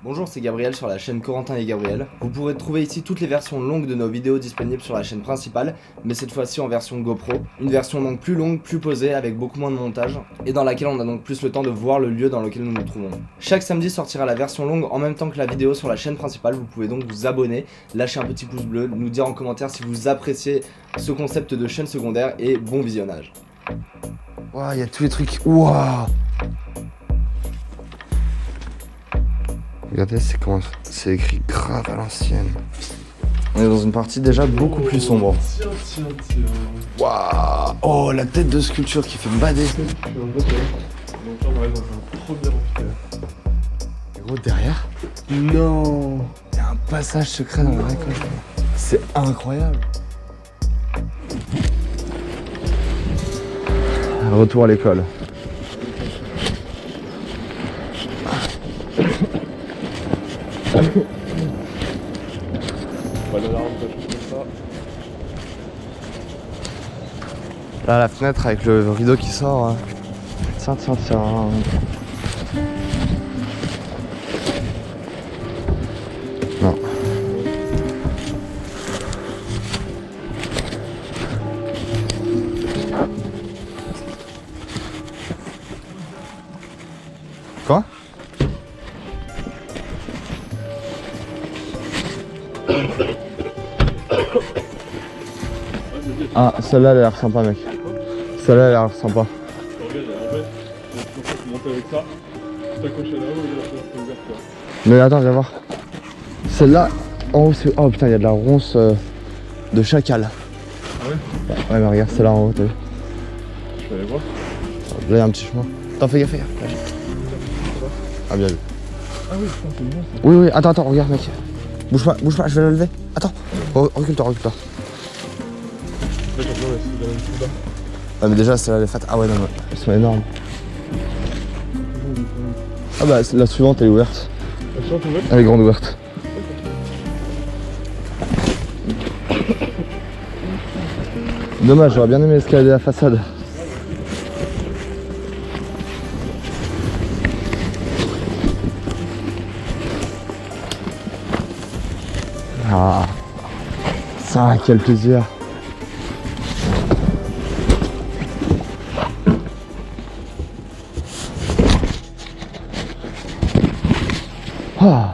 Bonjour, c'est Gabriel sur la chaîne Corentin et Gabriel. Vous pourrez trouver ici toutes les versions longues de nos vidéos disponibles sur la chaîne principale, mais cette fois-ci en version GoPro. Une version donc plus longue, plus posée, avec beaucoup moins de montage, et dans laquelle on a donc plus le temps de voir le lieu dans lequel nous nous trouvons. Chaque samedi sortira la version longue en même temps que la vidéo sur la chaîne principale. Vous pouvez donc vous abonner, lâcher un petit pouce bleu, nous dire en commentaire si vous appréciez ce concept de chaîne secondaire, et bon visionnage. Waouh, il y a tous les trucs. Waouh. Regardez, c'est écrit grave à l'ancienne. On est dans une partie déjà beaucoup plus sombre. Tiens. Waouh. Oh, la tête de sculpture qui fait bader. Donc là, on arrive dans un premier amphithéâtre. Et gros, derrière. Non. Il y a un passage secret dans la récolte. C'est incroyable. Retour à l'école. On va dans la rampe, comme ça. Là, la fenêtre avec le rideau qui sort. Hein. Tiens. Non. Quoi? Ah, celle-là elle a l'air sympa, mec. Celle-là elle a l'air sympa. Regarde, en fait, donc faut monter avec ça, t'accroches là-haut et là, c'est ouvert, quoi. Mais attends, viens voir. Celle-là, en haut, c'est. Oh putain, il y a de la ronce de chacal. Ah ouais? Ouais, mais regarde, celle-là en haut, t'as vu? Je vais aller voir. Là, il y a un petit chemin. Attends, fais gaffe. Ah, bien vu. Ah oui, putain, c'est bon ça. Oui, attends, regarde, mec. Bouge pas, je vais le lever. Attends, recule-toi. D'accord, non, mais c'est la même chose là. Ah, mais déjà, celle-là, elle est fat. Ah ouais, non, elles sont énormes. Ah bah, la suivante, elle est ouverte. La chambre ouverte? Elle est grande ouverte. Dommage, j'aurais bien aimé escalader la façade. Ah, ça, quel plaisir. Ah,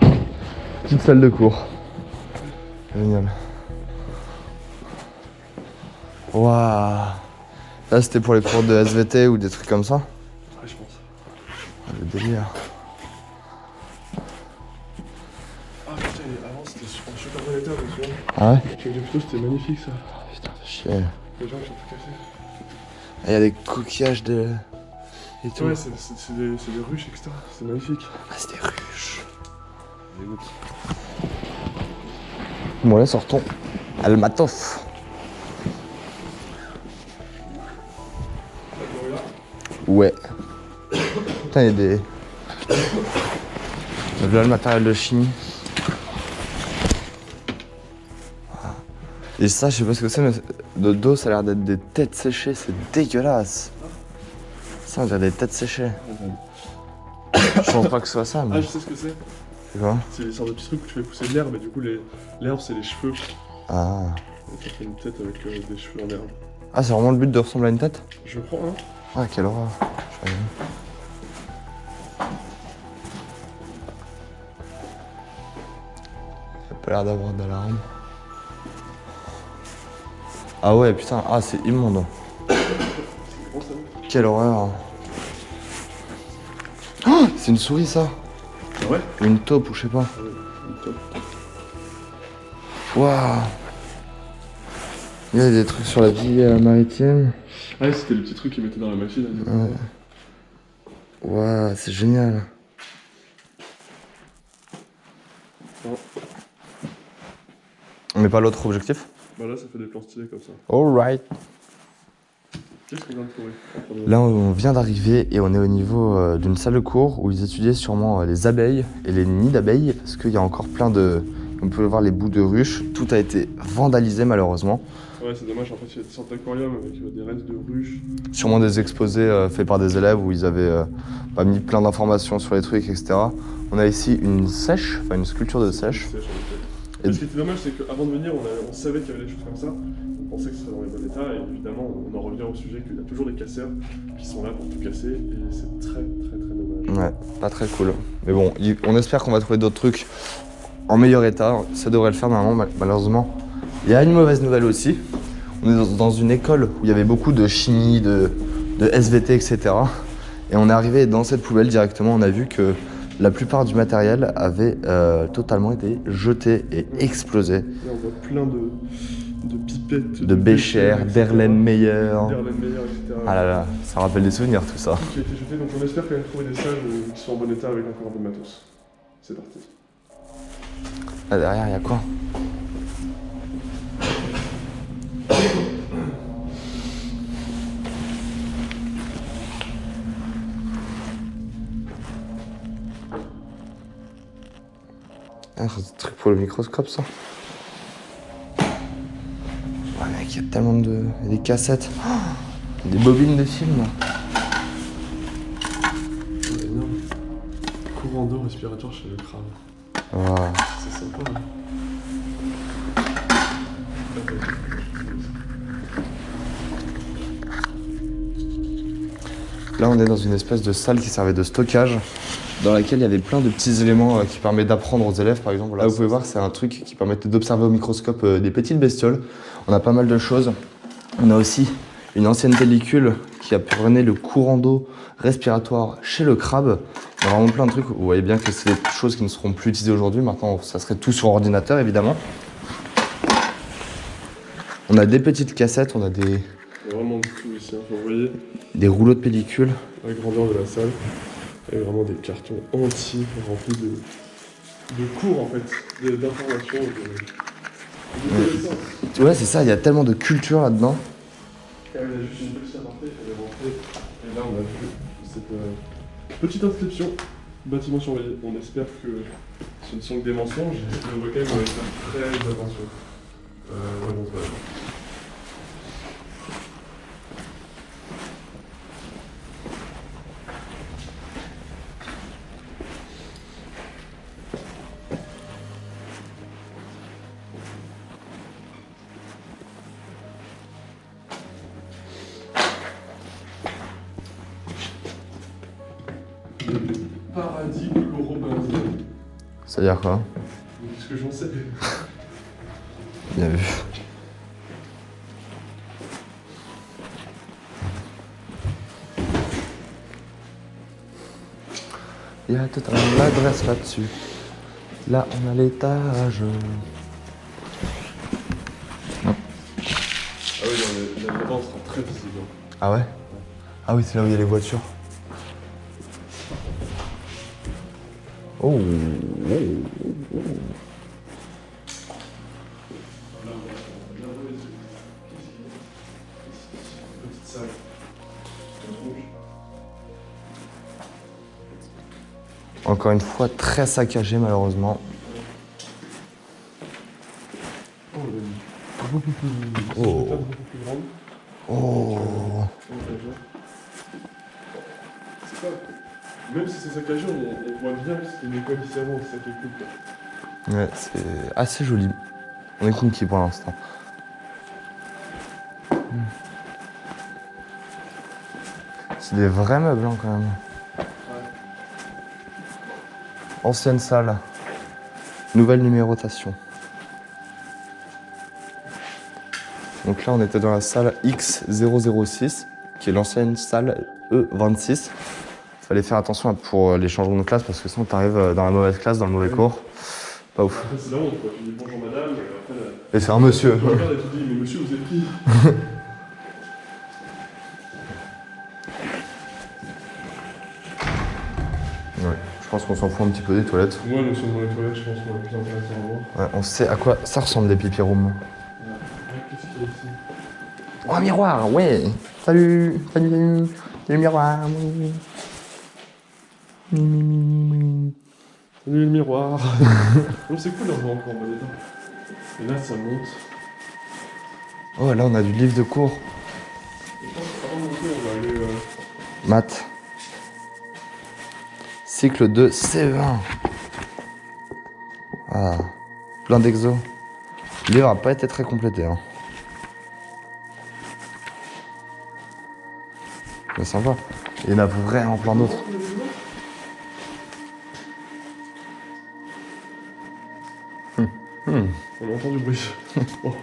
petite salle de cours. Génial. Waouh. Là, c'était pour les cours de SVT ou des trucs comme ça. Ouais, je pense. Ah, le délire. Ah putain, avant c'était en super bon état, je me souviens. Ah ouais? Avec des photos, c'était magnifique ça. Putain, fais chier. Les gens, ils sont tout cassés. Il y a des coquillages de... et tout. Ouais, c'est des ruches, etc. C'est magnifique. Ah, c'est des ruches. Bon, là, sortons. Almatov. Ouais. Putain, il y a des... Là, le matériel de chimie. Et ça, je sais pas ce que c'est, mais de dos, ça a l'air d'être des têtes séchées. C'est dégueulasse. Ça, on dirait des têtes séchées. Je pense pas que ce soit ça, mais... Ah, je sais ce que c'est. C'est quoi? C'est des sortes de petits trucs où tu fais pousser de l'herbe et du coup, l'herbe, c'est les cheveux. Ah. Et ça fait une tête avec des cheveux en herbe. Ah, c'est vraiment le but de ressembler à une tête? Je prends, hein. Ah, quelle horreur. Je sais Ça a pas l'air d'avoir d'alarme. Ah ouais, putain, ah, c'est immonde. Comment ça va? Quelle horreur. Oh, c'est une souris, ça. Ah ouais? Ou une taupe, ou je sais pas. Ah ouais, top. Waouh. Il y a des trucs sur la vie maritime. Ah ouais, c'était le petit truc qu'ils mettaient dans la machine. Ouais. Waouh, c'est génial. Oh. On met pas l'autre objectif? Bah là, ça fait des plans stylés comme ça. Alright. Qu'est-ce qu'on vient de trouver? Là, on vient d'arriver et on est au niveau d'une salle de cours où ils étudiaient sûrement les abeilles et les nids d'abeilles parce qu'il y a encore plein de... On peut voir les bouts de ruches. Tout a été vandalisé malheureusement. Ouais, c'est dommage, en fait, il y a des sortes d'aquariums avec des restes de ruches. Sûrement des exposés faits par des élèves où ils avaient mis plein d'informations sur les trucs, etc. On a ici une sèche, enfin une sculpture de sèche. Et ce qui était dommage, c'est qu'avant de venir, on savait qu'il y avait des choses comme ça. On pensait que ce serait dans les bons états, et évidemment, on en revient au sujet qu'il y a toujours des casseurs qui sont là pour tout casser, et c'est très dommage. Ouais, pas très cool. Mais bon, on espère qu'on va trouver d'autres trucs en meilleur état. Ça devrait le faire normalement, malheureusement. Il y a une mauvaise nouvelle aussi. On est dans une école où il y avait beaucoup de chimie, de SVT, etc. Et on est arrivé dans cette poubelle directement, on a vu que la plupart du matériel avait totalement été jeté et explosé. Là, on voit plein de pipettes, De Becher, d'Erlenmeyer. etc. Ah là là, ça rappelle des souvenirs tout ça. Qui a été jeté, donc on espère quand même trouver des salles qui sont en bon état avec encore un peu de matos. C'est parti. Là derrière, il y a quoi? Ah, c'est un truc pour le microscope, ça. Ouais, mec, il y a tellement de... Il y a des cassettes. Oh, des bobines de films, là. C'est énorme. Courant d'eau respiratoire chez le crabe. Ah. C'est sympa, hein. Là, on est dans une espèce de salle qui servait de stockage, dans laquelle il y avait plein de petits éléments qui permettent d'apprendre aux élèves, par exemple. Là, vous pouvez voir, c'est un truc qui permettait d'observer au microscope des petites bestioles. On a pas mal de choses. On a aussi une ancienne pellicule qui apprenait le courant d'eau respiratoire chez le crabe. Il y a vraiment plein de trucs. Vous voyez bien que c'est des choses qui ne seront plus utilisées aujourd'hui. Maintenant, ça serait tout sur ordinateur, évidemment. On a des petites cassettes, on a Il y a vraiment de tout ici, hein. Vous voyez des rouleaux de pellicule. la grandeur de la salle. Il y a vraiment des cartons entiers remplis de cours en fait, d'informations, de connaissances. Ouais, c'est ça, il y a tellement de culture là-dedans. Il y a juste une petite aparté, elle est rentrée. Et là on a vu cette petite inscription, bâtiment surveillé. On espère que ce ne sont que des mensonges et on va quand même faire très attention. Ouais, bon, c'est pas grave. Paradis chlorobenzène. C'est-à-dire quoi? Qu'est-ce que j'en sais? Bien vu. Il y a tout l'adresse là-dessus. Là, on a l'étage. Ah oui, là-bas on sera très visible. Ah ouais? Ah oui, c'est là où il y a les voitures. Oh. Petite salle. Encore une fois, très saccagé malheureusement. Oh, beaucoup plus Oh. beaucoup plus grande. Oh. C'est pas... Même si c'est saccagé, on voit bien que c'était une école ici avant, c'est ça qui est cool, quoi. Ouais, c'est assez joli. On est conquis pour l'instant. C'est des vrais meubles hein, quand même. Ancienne salle. Nouvelle numérotation. Donc là, on était dans la salle X006, qui est l'ancienne salle E26. Il fallait faire attention pour les changements de classe, parce que sinon, t'arrives dans la mauvaise classe, dans le mauvais cours. Pas ouf. Après, c'est la honte, quoi. Tu dis bonjour madame, et après... Et c'est un monsieur. Tu regardes et tu dis, mais monsieur, vous êtes qui? Ouais, je pense qu'on s'en fout un petit peu des toilettes. Moi, nous sommes dans les toilettes, je pense qu'on est plus intéressant à voir. Ouais, on sait à quoi ça ressemble des pipi rooms. Qu'est-ce qu'il y a ici? Oh, un miroir, ouais. Salut, salut, salut. Le miroir, oui. Salut le miroir. Non, c'est cool, on voit encore en bon état. Et là, ça monte. Oh, là, on a du livre de cours. Je pense qu'avant de monter, on va aller... Maths. Cycle 2, C20. Ah, plein d'exos. Le livre n'a pas été très complété. Hein. Mais sympa. Il y en a vraiment plein d'autres. On entend du bruit. Bon.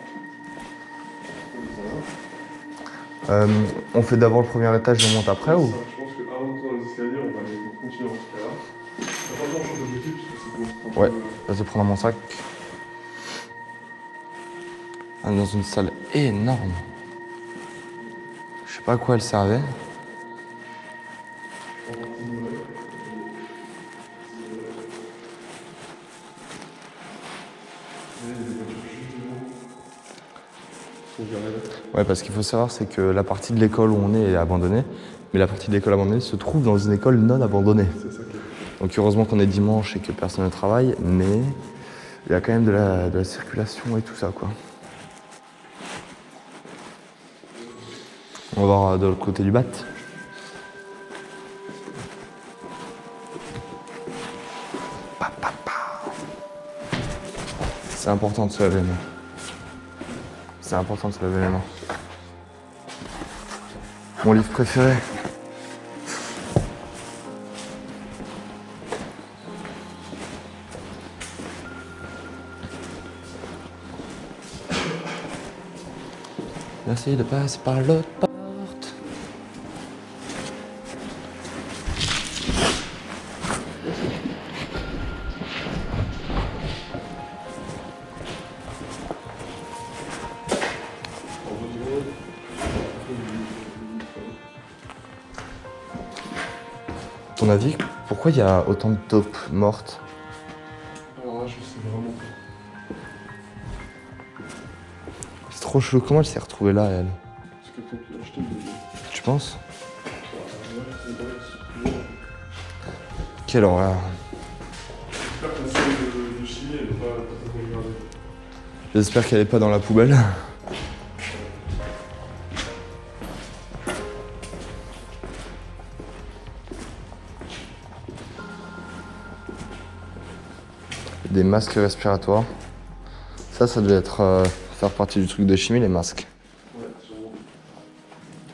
On fait d'abord le premier étage et on monte après ou? Je pense qu'avant de monter dans les escaliers, on va aller continuer dans ce cas-là. T'as pas le temps de changer d'objectif parce que c'est bon. Ouais. Là, je vais prendre mon sac. On est dans une salle énorme. Je sais pas à quoi elle servait. Ouais, parce qu'il faut savoir, c'est que la partie de l'école où on est abandonnée, mais la partie de l'école abandonnée se trouve dans une école non abandonnée. C'est ça qui est... Donc heureusement qu'on est dimanche et que personne ne travaille, mais il y a quand même de la circulation et tout ça, quoi. On va voir de l'autre côté du bat. C'est important de se laver les mains. C'est important de se laver les mains. Mon livre préféré. Merci de passer par l'autre porte. Ton avis, pourquoi il y a autant de taupes mortes? Alors là, je sais vraiment pas. C'est trop chelou, comment elle s'est retrouvée là, elle? C'est quelqu'un qui a acheté le bébé. Tu penses? Ouais, c'est bon, c'est bon. Quelle horreur. J'espère que la salle de chimie, elle est pas très regardée. J'espère qu'elle est pas dans la poubelle. Des masques respiratoires. Ça devait être faire partie du truc de chimie, les masques. Ouais, sûrement.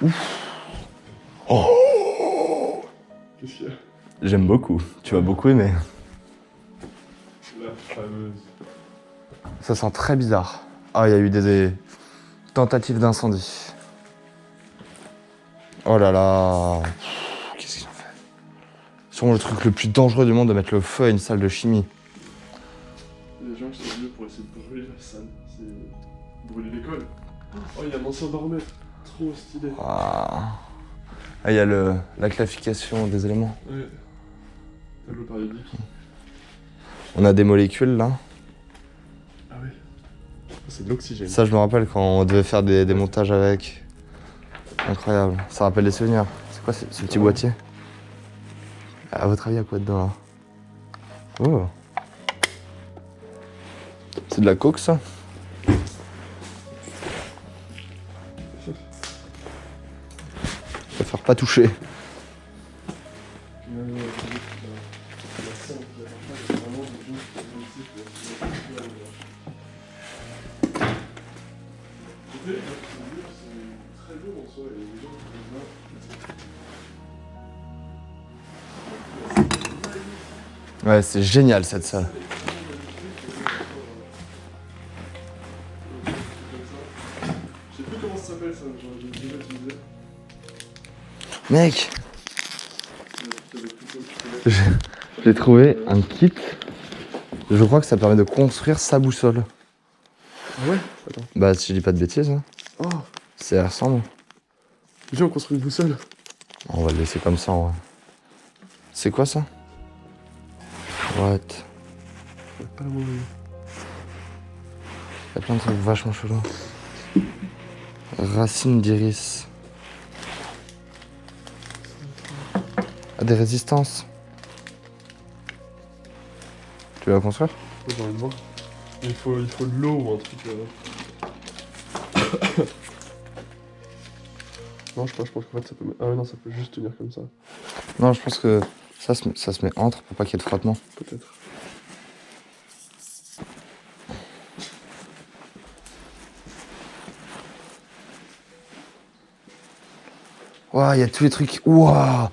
Ouf. Oh. Qu'est-ce qu'il y a? J'aime beaucoup. Tu vas beaucoup aimer. La fameuse. Ça sent très bizarre. Ah, il y a eu des tentatives d'incendie. Oh là là. Qu'est-ce qu'ils ont fait? C'est sûrement le truc le plus dangereux du monde de mettre le feu à une salle de chimie. Les gens qui sont venus pour essayer de brûler la salle, c'est brûler l'école. Oh, il y a un ancien dormeur. Trop stylé. Ah, il y a la classification des éléments. Ouais. Tableau périodique. On a des molécules là. Ah ouais. C'est de l'oxygène. Ça, je me rappelle quand on devait faire des montages avec. Incroyable. Ça rappelle des souvenirs. C'est quoi ce petit boîtier? À votre avis, il y a quoi dedans là? Oh. C'est de la coke ça? Je préfère pas toucher. Ouais, c'est génial cette salle. Je sais plus comment ça s'appelle ça, genre j'ai déjà utilisé. Mec, j'ai trouvé un kit. Je crois que ça permet de construire sa boussole. Ah ouais? Attends. Bah, si je dis pas de bêtises, hein. Oh, Ça ressemble. viens on construit une boussole. On va le laisser comme ça, en vrai. C'est quoi ça? What? Pas la moindre idée. Il y a plein de trucs vachement chelous. Racine d'iris. Ah, des résistances. Tu veux la construire? Ouais, j'ai envie de voir. Il faut de l'eau ou un truc. Non, je pense qu'en fait ça peut... Ah ouais, non, ça peut juste tenir comme ça, Non, je pense que ça se met entre pour pas qu'il y ait de frottement. peut-être. Ouah, il y a tous les trucs. Ouah!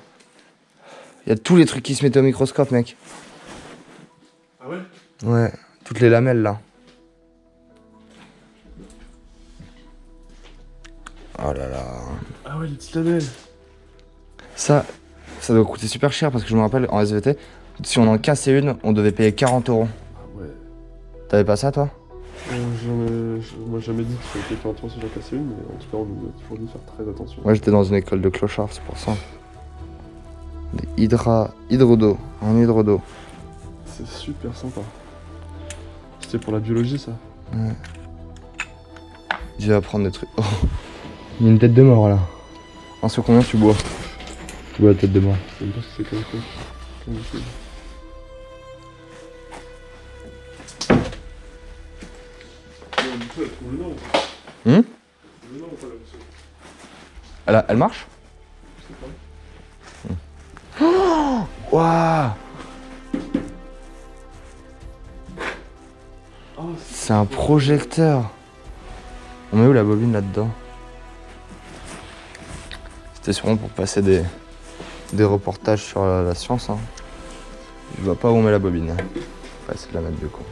Il y a tous les trucs qui se mettent au microscope, mec. Ah ouais? Ouais, toutes les lamelles là. Oh là là. Ah ouais, les petites lamelles. Ça doit coûter super cher parce que je me rappelle en SVT, si on en cassait une, on devait payer 40 €. Ah ouais. T'avais pas ça toi? Moi jamais dit qu'il fallait payer 40 € si j'en cassais une, mais en tout cas on nous a toujours dit de faire très attention. Moi j'étais dans une école de clochards, c'est pour ça. Des hydrodo, en hydrodo. C'est super sympa. C'était pour la biologie ça. Ouais. Je vais apprendre des trucs. Oh. Il y a une tête de mort là. En ce combien tu bois? Tu bois la tête de mort. Je sais même pas ce que c'est comme quoi. Comme chose. La boussole, elle trouve le nord ou pas? Hum? Elle trouve le nord ou pas la boussole? Elle marche? Je sais pas. Waouh! Oh, C'est un projecteur. On met où la bobine là-dedans? C'était sûrement pour passer des reportages sur la science. Hein. Je vois pas où on met la bobine. On va essayer de la mettre du coup.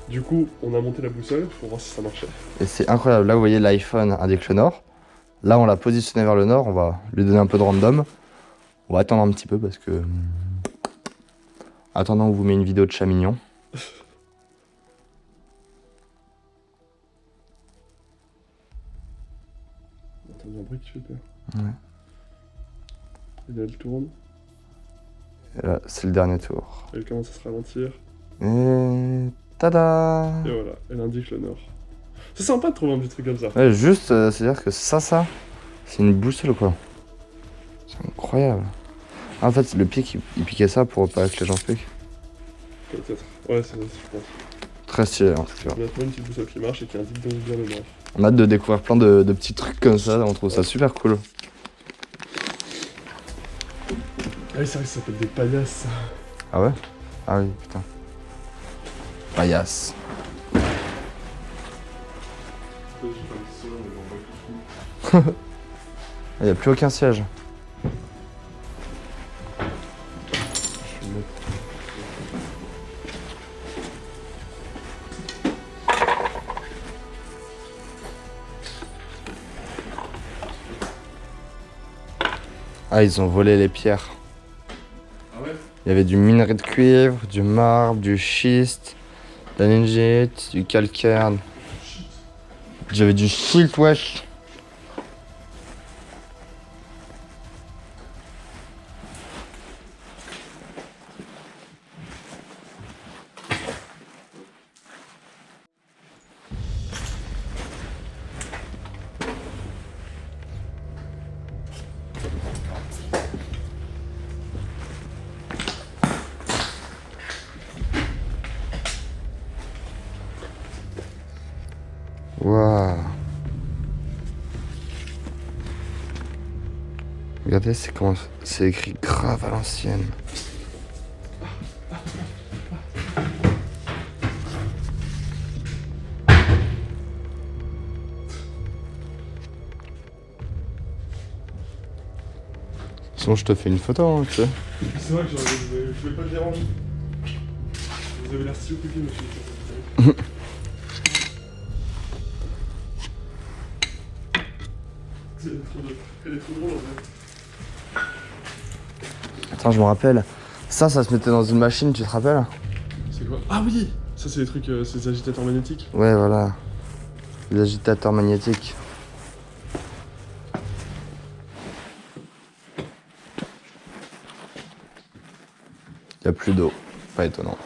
Du coup, on a monté la boussole pour voir si ça marchait. Et c'est incroyable. Là, vous voyez, l'iPhone indique le nord. Là, on l'a positionné vers le nord. On va lui donner un peu de random. On va attendre un petit peu parce que... Attendant, on vous met une vidéo de chat mignon. Attends, il y a un bruit qui fait peur. Ouais. Et là, elle tourne. Et là, c'est le dernier tour. Elle commence à se ralentir. Et... Tada! Et voilà, elle indique le nord. C'est sympa de trouver un petit truc comme ça. Ouais, juste, c'est-à-dire que ça, c'est une boussole, quoi. C'est incroyable. Ah, en fait, le pic, il piquait ça pour pas que les gens se piquent. Peut-être. Ouais, c'est ça, je pense. Très stylé, en tout cas. On a trouvé une petite boussole qui marche et qui indique donc bien le nord. On a hâte de découvrir plein de petits trucs comme ça, on trouve ça super cool. Ah oui, c'est vrai que ça s'appelle des paillasses. Ah ouais? Ah oui, putain. Paillasse. Il n'y a plus aucun siège. Ah, ils ont volé les pierres. Ah ouais? Il y avait du minerai de cuivre, du marbre, du schiste, de la lignite, du calcaire. J'avais du shit, wesh. Waouh. Regardez, c'est comment c'est écrit grave à l'ancienne. Sinon, je te fais une photo, hein, tu sais. C'est vrai que je voulais pas te déranger. Vous avez l'air si occupé, monsieur. Elle est trop drôle en fait. Attends, je me rappelle. Ça se mettait dans une machine, tu te rappelles? C'est quoi? Ah oui! Ça, c'est les trucs, c'est des agitateurs magnétiques. Ouais, voilà. Les agitateurs magnétiques. Il n'y a plus d'eau. Pas étonnant.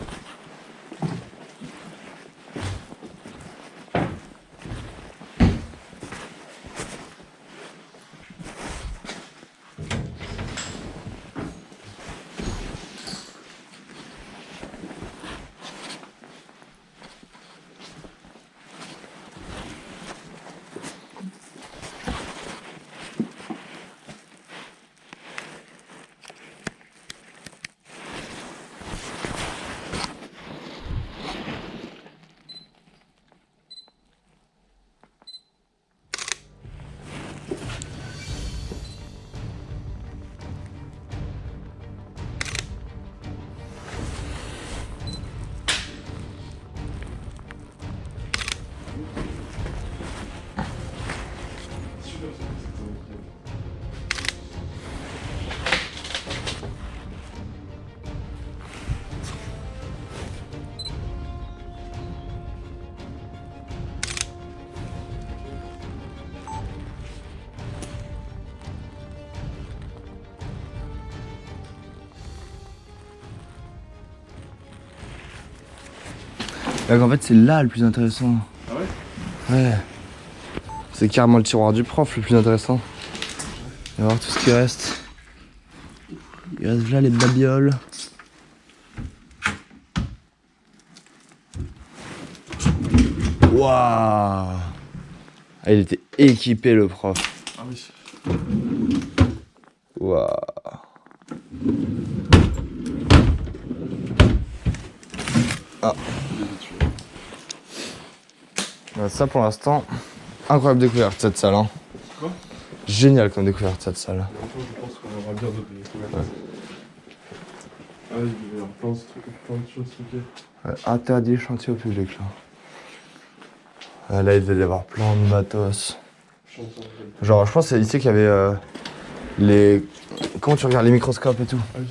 Donc en fait c'est là le plus intéressant. Ah ouais? Ouais. C'est carrément le tiroir du prof le plus intéressant. On va voir tout ce qui reste. Il reste là les babioles. Waouh! Ah, il était équipé le prof. Ah oui. Waouh! Ah. Ça pour l'instant, incroyable découverte cette salle. Hein. Quoi? Génial comme découverte cette salle. Je pense qu'on aura bien d'autres découvertes. Ouais. Ah oui, il va y avoir plein de trucs, plein de choses, ok. Ouais, interdit chantier au public là. Ah, là il devait y avoir plein de matos. Genre je pense que c'est ici qu'il y avait les... Comment tu regardes les microscopes et tout? Ah oui.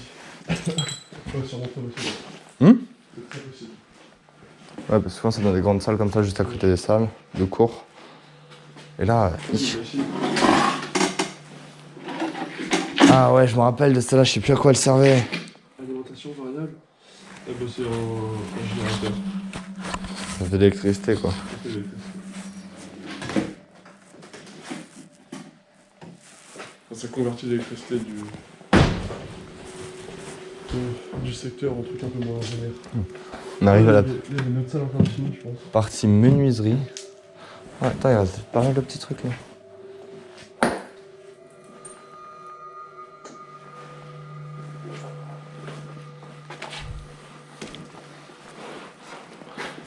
Ouais, sûrement très possible. C'est très possible. Ouais, parce que souvent c'est dans des grandes salles comme ça, juste à côté des salles de cours. Et là... Ah ouais, je me rappelle de celle-là, je sais plus à quoi elle servait. Alimentation variable. Ah bah c'est un générateur. Ça fait de l'électricité quoi. Ça fait de l'électricité. Enfin, ça convertit l'électricité du secteur en truc un peu moins génère. On arrive à la Il y a une autre salle encore finie, je pense. partie menuiserie. Ouais, attends, il reste pas mal de petits trucs là.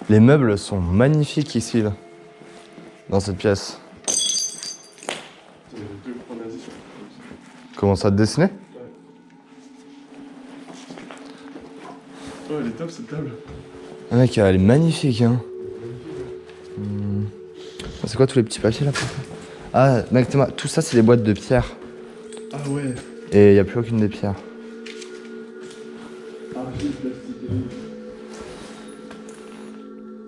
Les meubles sont magnifiques ici, là, dans cette pièce. Il y a deux grands nazis sur Comment ça te dessiner? Ouais, elle est top cette table. Ah mec, elle est magnifique, hein. C'est quoi tous les petits papiers là? Ah, mec, tout ça c'est des boîtes de pierre. Ah ouais. Et il n'y a plus aucune des pierres. Argile, plastique,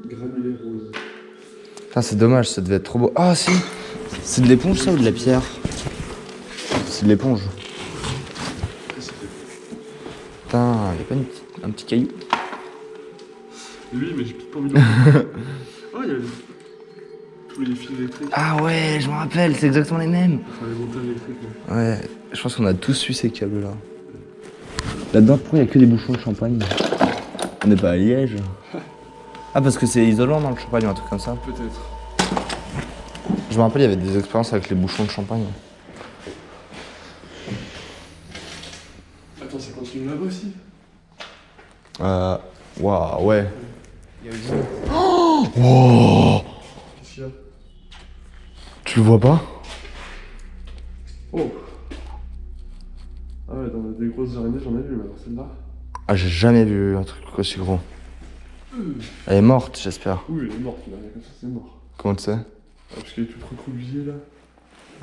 granulé rose. Putain, c'est dommage, ça devait être trop beau. Ah si! C'est de l'éponge ça ou de la pierre? C'est de l'éponge. Putain, y'a pas un petit caillou? Oui, mais j'ai peut-être pas envie de le Oh, il y a tous les fils électriques. Ah ouais, je me rappelle, c'est exactement les mêmes. Enfin, les montages électriques. Ouais. Ouais, je pense qu'on a tous su ces câbles là. Là-dedans, pourquoi il n'y a que des bouchons de champagne? On n'est pas à Liège. Ah, parce que c'est isolant dans le champagne ou un truc comme ça? Peut-être. Je me rappelle, il y avait des expériences avec les bouchons de champagne. Attends, ça continue là-bas aussi? Waouh, ouais. Il y a une Oh! Qu'est-ce qu'il y a? Tu le vois pas? Oh! Ah ouais, dans des grosses araignées, j'en ai vu, mais alors celle-là. Ah, j'ai jamais vu un truc aussi gros. Elle est morte, j'espère. Oui, elle est morte, là, comme ça, c'est mort. Comment tu sais? Ah, parce qu'elle est toute recroquevillée là.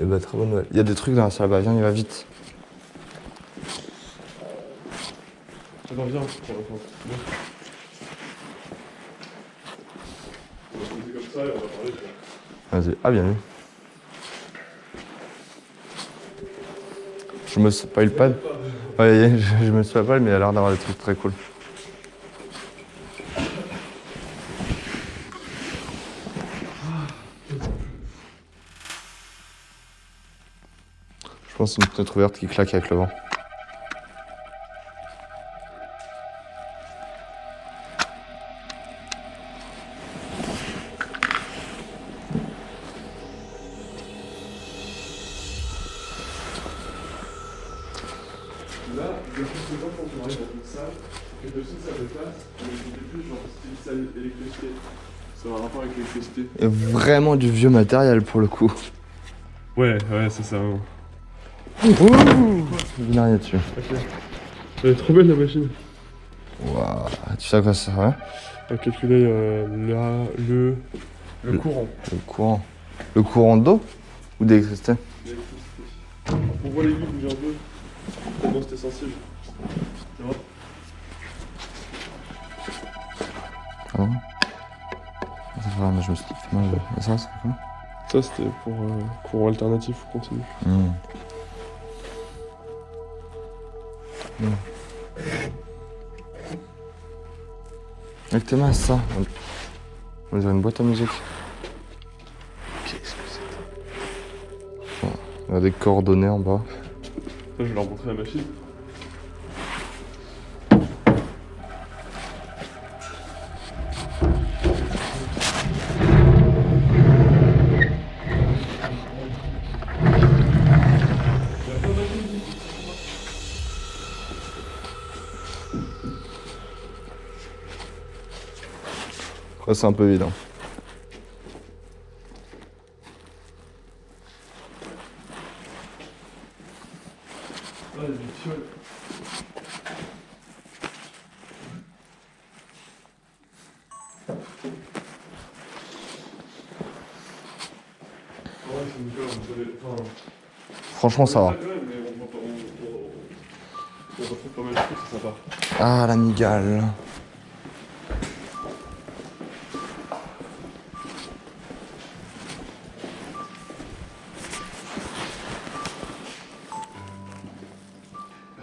Eh bah, très bonne nouvelle. Il y a des trucs dans la salle, bah viens, il va vite. Attends, viens, viens. On va se poser comme ça et on va parler. Vas-y. Ah, bien vu. Je me spoil pas. Ouais, je me spoil pas, mais il a l'air d'avoir des trucs très cool. Je pense que c'est une fenêtre ouverte qui claque avec le vent. Là, il y a quelques temps quand on arrive dans une salle, et de cette salle de classe, on était plus genre c'était une salle d'électricité. Ça a un rapport avec l'électricité. Et vraiment du vieux matériel pour le coup. Ouais, c'est ça. Ouh, il n'y a rien dessus. Ok. Elle est trop belle la machine. Waouh, tu sais à quoi ça sert, ouais? On va calculer le courant. Le courant. Le courant d'eau ou d'électricité? L'électricité. vois l'aiguille bouger un peu. Tellement c'était sensible. Tu vois? Ah bon? Ça fait mais je me suis fait mal. Et ça fait quoi? Ça c'était pour courant alternatif ou continu. Avec tes masses, ça. On dirait une boîte à musique. Qu'est-ce que c'est? Il y a des coordonnées en bas. Ça, je vais leur montrer la machine. Après, c'est un peu vide. Hein. Ah, il y a du fiole. Ouais, c'est une fiole, enfin... Franchement, ça va. Ouais, mais on retrouve pas mal de trucs, c'est sympa. Ah, la migale.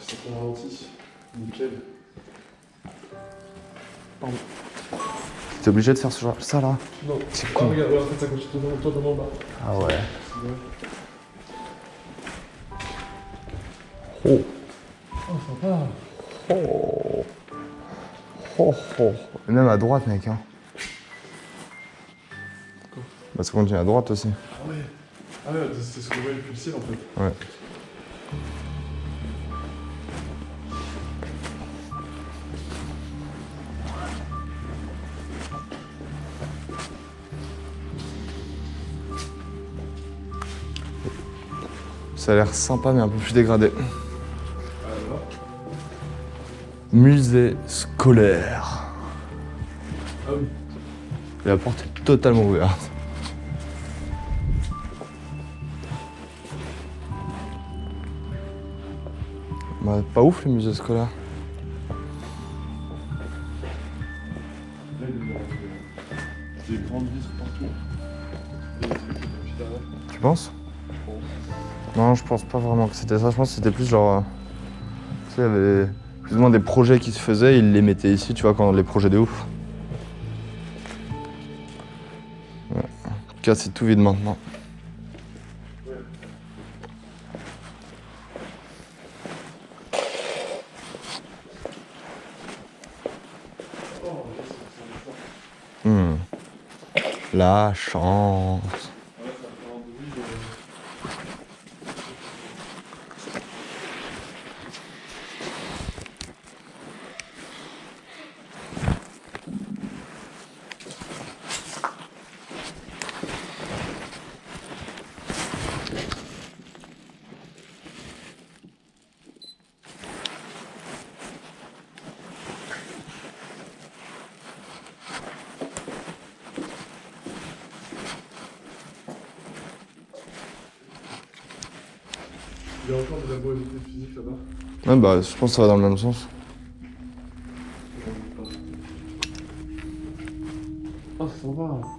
C'est pour ralenti. Nickel. Pardon. T'es obligé de faire ça là? Non. C'est Ah, con. regarde, ouais, en fait, ça continue totalement en bas. Ah ouais. C'est vrai. Oh. Oh, sympa. Oh. Oh, oh. Et même à droite, mec. Hein. Quoi? Bah, ça continue à droite aussi. Ah ouais. Ah ouais, c'est ce qu'on voit depuis le ciel en fait. Ouais. Ça a l'air sympa, mais un peu plus dégradé. Alors. Musée scolaire. Ah oui. Et la porte est totalement ouverte. Bah, pas ouf les musées scolaires. Là, il y a des grandes vis partout. Et des trucs depuis derrière. Tu penses? Je pense. Non, je pense pas vraiment que c'était ça. Je pense que c'était plus genre. Tu sais, il y avait plus ou moins des projets qui se faisaient, ils les mettaient ici, tu vois, quand les projets de ouf. Ouais. En tout cas, c'est tout vide maintenant. Oh, La chance. ouais, ça va faire un bruit. Il y a encore de la boîte de physique là-bas. Ouais, bah, je pense que ça va dans le même sens. Oh, c'est sympa. Oh,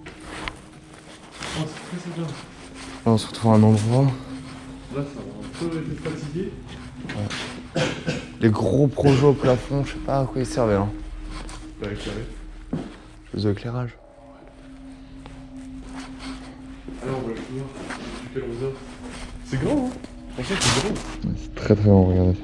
c'est très bien. Là, on se retrouve à un endroit. Là, ça va un peu été fatigué. Les gros projets au plafond, je sais pas à quoi ils servaient. Hein. Bah, éclairé. Les éclairages. Alors, on va le couloir. Depuis quelle hauteur? C'est grand, hein? Franchement, c'est grand. Ouais, c'est très très grand, regardez ça.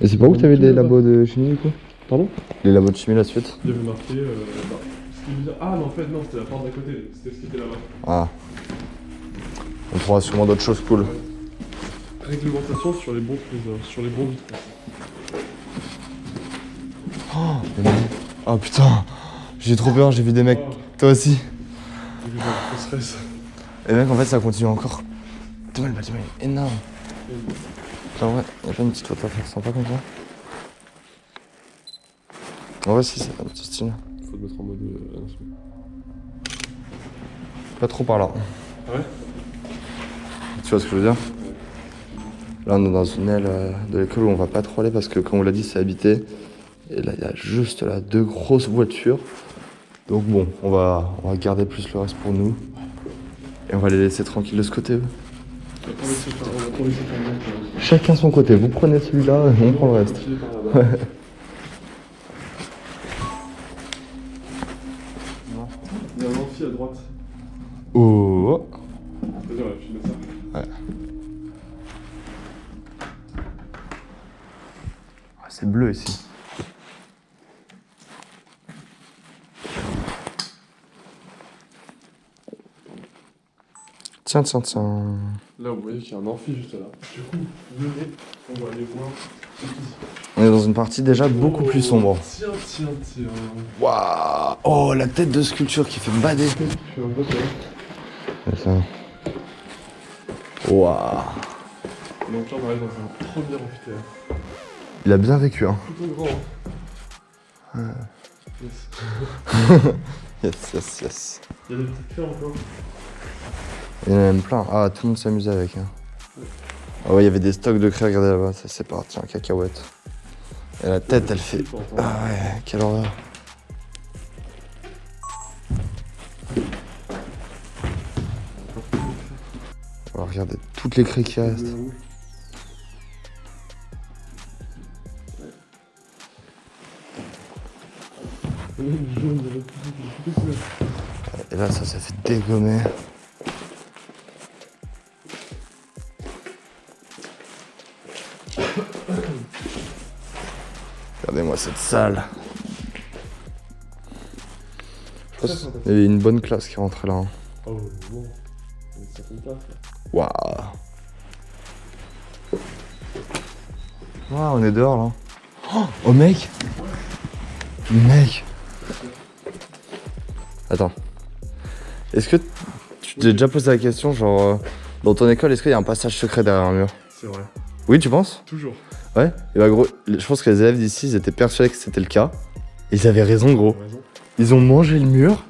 Et c'est pas où que t'avais des labos de chimie du coup? Pardon? Les labos de chimie la suite? Il y avait marqué. Bah, ce qui veut dire... Ah, non, en fait, non, c'était la porte d'à côté. C'était ce qui était là-bas. Ah. On trouvera sûrement d'autres choses cool. Réglementation sur les bons priseurs, sur les bons vitraux. Oh putain, j'ai trop peur, j'ai vu des mecs. Oh. Toi aussi. J'ai eu un peu de stress. Et mec, en fait, ça continue encore. Putain, le bâtiment est énorme. En vrai, y'a pas une petite photo à faire sympa comme ça? En vrai, si, c'est un petit style. Faut te mettre en mode. Pas trop par là. Ah ouais? Tu vois ce que je veux dire? Là, on est dans une aile de l'école où on va pas trop aller parce que, comme on l'a dit, c'est habité. Et là, il y a juste là 2 grosses voitures. Donc bon, on va garder plus le reste pour nous. Et on va les laisser tranquilles de ce côté. Eux. Chacun son côté. Vous prenez celui-là et on prend le reste. Ouais. Il y a un amphi à droite. Oh. Vas-y, ouais, je mets ça. Ouais. Ah, c'est bleu ici. Tiens. Là, vous voyez qu'il y a un amphi juste là. Du coup, venez, on va aller voir. On est dans une partie déjà beaucoup plus sombre. Tiens. Waouh. Oh, la tête de sculpture qui fait bader. Je fais un peu ça. C'est ça. Waouh. Donc là, on va aller dans un premier amphithéâtre. Il a bien vécu, hein. Plutôt grand, hein. Yes. Yes. Il y a des petites clés encore. Il y en a même plein. Ah, tout le monde s'amusait avec. Hein. Ah ouais, il y avait des stocks de craie, regardez là-bas, ça c'est parti en cacahuète. Et la tête, elle fait... Ah ouais, quelle horreur. On va regarder toutes les craies qui restent. Et là, ça fait dégommer. Regardez-moi cette salle. Je pense qu'il y avait une bonne classe qui rentrait là. Hein. Oh non, il y a une certaine place là. Waouh. Waouh, on est dehors là. Oh mec. Mec. Attends. Est-ce que tu t'es déjà posé la question, genre, dans ton école, est-ce qu'il y a un passage secret derrière un mur? C'est vrai. Oui, tu penses? Toujours. Ouais. Et bah gros, je pense que les élèves d'ici, ils étaient persuadés que c'était le cas. Ils avaient raison, gros. Ils ont mangé le mur.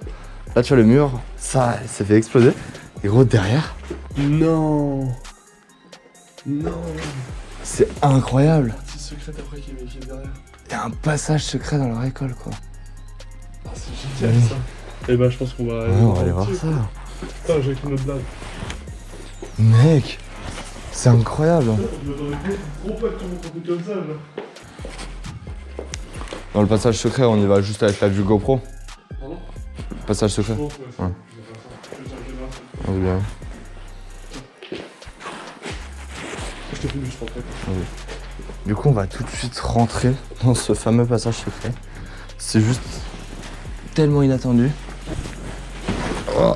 Là, tu vois, le mur, ça s'est fait exploser. Et gros, derrière... Non. C'est incroyable. C'est secret après qui est derrière. Il y a un passage secret dans leur école, quoi. Ah, c'est génial ça. Et bah, je pense qu'on va Ouais, on va aller voir ça. Putain, j'ai écrit notre blague. Mec, c'est incroyable. J'aurais trop pas que tout le monde compte comme ça, là. Dans le passage secret, on y va juste avec la vue GoPro. Pardon? Passage secret. Je pense, ouais. Ouais. Je vais faire ça. Je vais faire ça. On est bien. Je te filme juste rentrer. Oui. Du coup, on va tout de suite rentrer dans ce fameux passage secret. C'est juste tellement inattendu. Oh.